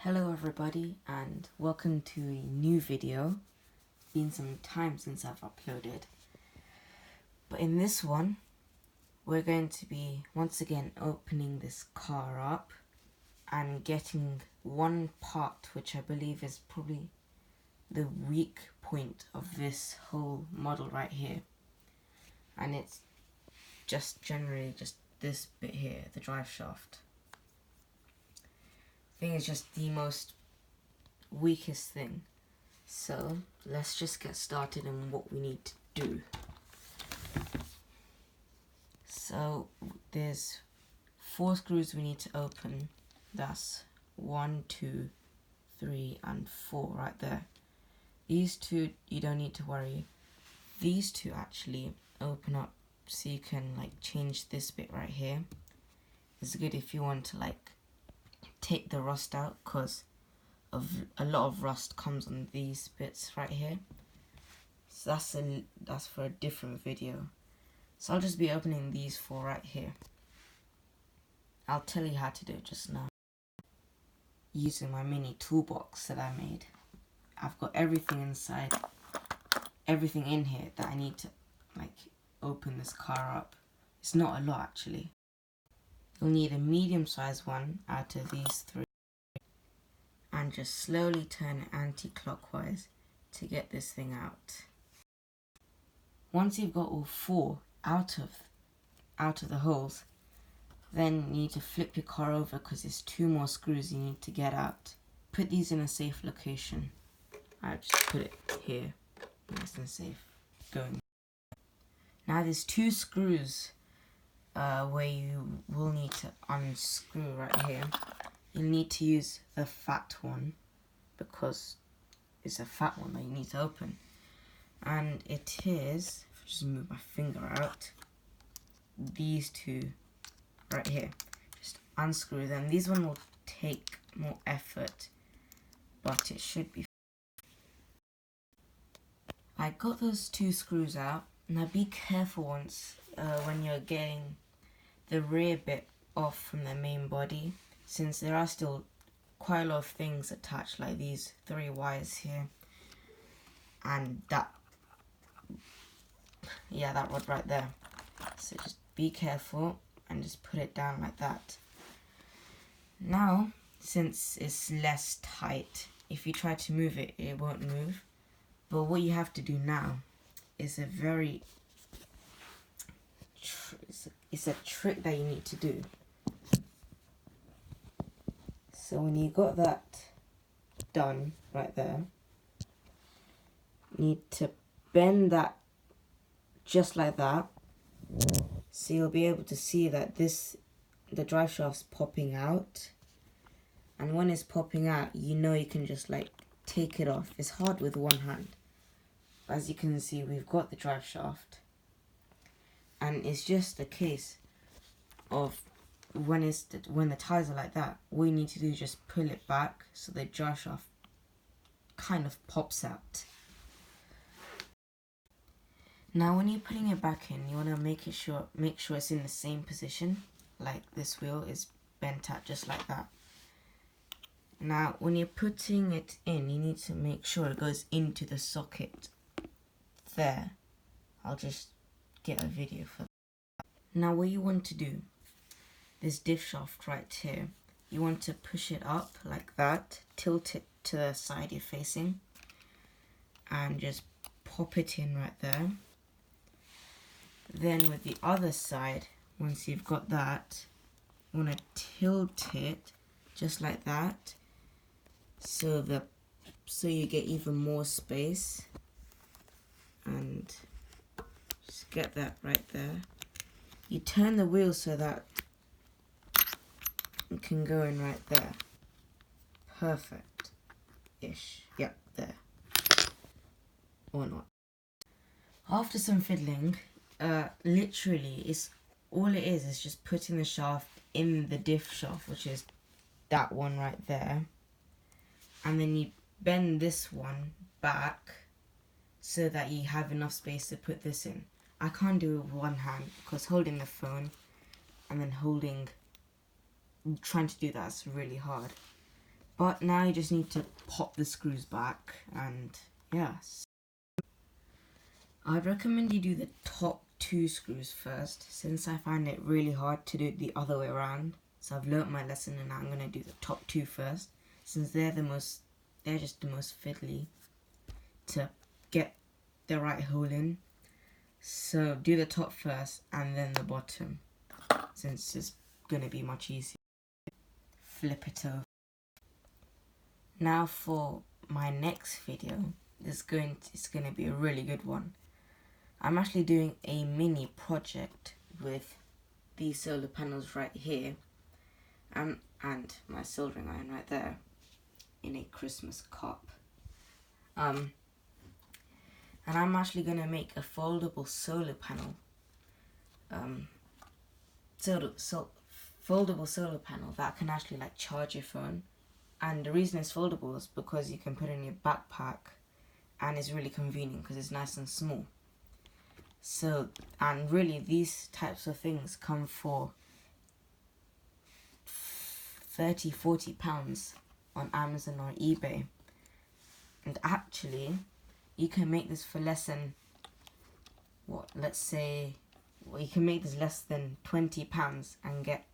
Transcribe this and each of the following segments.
Hello everybody and welcome to a new video. It's been some time since I've uploaded, but in this one we're going to be once again opening this car up and getting one part which I believe is probably the weak point of this whole model right here, and it's just generally just this bit here, the drive shaft. I think it's just the most weakest thing. So let's just get started on what we need to do. So there's 4 screws we need to open. That's 1, 2, 3 and 4 right there. These 2 you don't need to worry. These 2 actually open up so you can change this bit right here. It's good if you want to take the rust out, because a lot of rust comes on these bits right here. So that's for a different video. So I'll just be opening these 4 right here. I'll tell you how to do it just now using my mini toolbox that I made. I've got everything inside, everything in here that I need to open this car up. It's not a lot actually. You'll need a medium-sized one out of these 3 and just slowly turn it anti-clockwise to get this thing out. Once you've got all 4 out of the holes, then you need to flip your car over because there's 2 more screws you need to get out. Put these in a safe location. I'll just put it here, nice and safe. Going. Now there's 2 screws where you will need to unscrew right here. You'll need to use the fat one because it's a fat one that you need to open. And it is, if I just move my finger out, these 2 right here. Just unscrew them. These one will take more effort, but it should be. I got those 2 screws out. Now be careful when you're getting the rear bit off from the main body, since there are still quite a lot of things attached, like these 3 wires here and that rod right there. So just be careful and just put it down like that. Now since it's less tight, if you try to move it, it won't move. But what you have to do now is it's a trick that you need to do. So when you got that done right there, you need to bend that just like that, so you'll be able to see that the drive shaft's popping out. And when it's popping out, you know you can just take it off. It's hard with one hand. As you can see, we've got the drive shaft, and it's just a case of when the tires are like that, all you need to do is just pull it back so the drive shaft kind of pops out. Now when you're putting it back in, you want to make sure it's in the same position, like this wheel is bent out just like that. Now when you're putting it in, you need to make sure it goes into the socket there. I'll just get a video for that. Now what you want to do, this diff shaft right here, you want to push it up like that, tilt it to the side you're facing, and just pop it in right there. Then with the other side, once you've got that, you want to tilt it just like that, so you get even more space, and just get that right there. You turn the wheel so that it can go in right there. Perfect-ish. Yep, there. Or not. After some fiddling, literally, all it is just putting the shaft in the diff shaft, which is that one right there. And then you bend this one back so that you have enough space to put this in. I can't do it with one hand because holding the phone and then trying to do that is really hard. But now you just need to pop the screws back, and yeah. I'd recommend you do the top 2 screws first, since I find it really hard to do it the other way around. So I've learnt my lesson, and I'm going to do the top 2 first, since they're just the most fiddly to get the right hole in. So do the top first and then the bottom, since it's going to be much easier. Flip it over. Now for my next video, it's going to be a really good one. I'm actually doing a mini project with these solar panels right here, and my soldering iron right there in a Christmas cup. And I'm actually going to make a foldable solar panel. Foldable solar panel that can actually like charge your phone. And the reason it's foldable is because you can put it in your backpack, and it's really convenient because it's nice and small. So, and really these types of things come for £30-40 on Amazon or eBay. And actually, you can make this for less than, you can make this less than £20 and get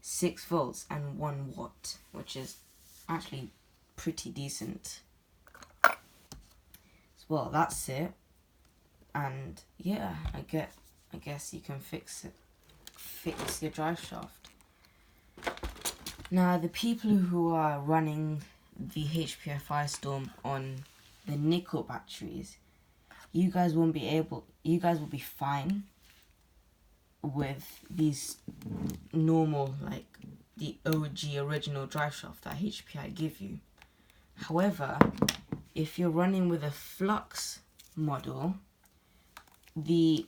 6 volts and 1 watt, which is actually pretty decent. Well, that's it. And yeah, I guess you can fix your drive shaft. Now, the people who are running the HPI Firestorm on the nickel batteries, you guys will be fine with these normal, like the OG original drive shaft that HPI give you. However, if you're running with a flux model, the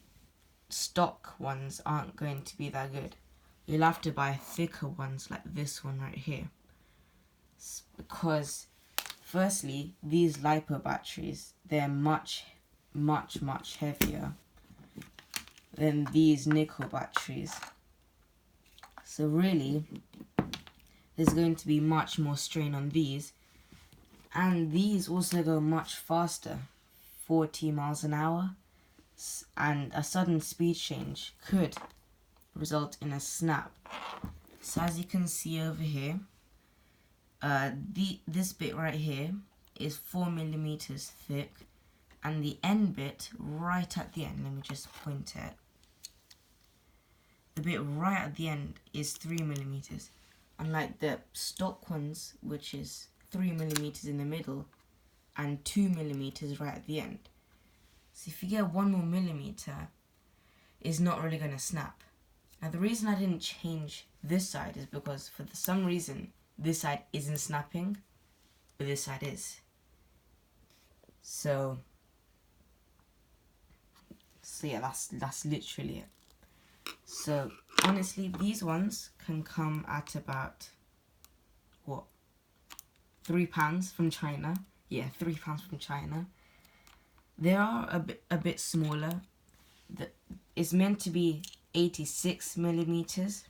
stock ones aren't going to be that good. You'll have to buy thicker ones like this one right here, because firstly, these LiPo batteries, they're much heavier than these nickel batteries. So really, there's going to be much more strain on these, and these also go much faster, 40 miles an hour. And a sudden speed change could result in a snap. So as you can see over here, this bit right here is 4mm thick, and the end bit right at the end, let me just point it, the bit right at the end is 3mm, unlike the stock ones, which is 3mm in the middle and 2mm right at the end. So if you get 1 more millimeter, it's not really going to snap. Now the reason I didn't change this side is because for some reason this side isn't snapping, but this side is. So yeah, that's literally it. So honestly, these ones can come at about £3 from China. Yeah, £3 from China. They are a bit smaller. It's meant to be 86mm,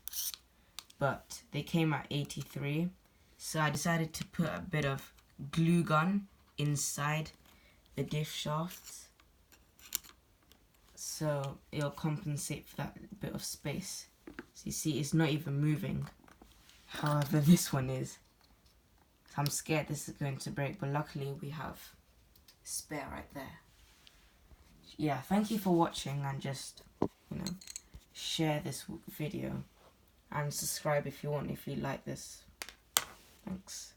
but they came at 83. So I decided to put a bit of glue gun inside the diff shafts, so it'll compensate for that bit of space. So you see, it's not even moving. However, this one is. So I'm scared this is going to break, but luckily we have spare right there. Yeah, thank you for watching, and just, share this video and subscribe if you want, if you like this. Thanks.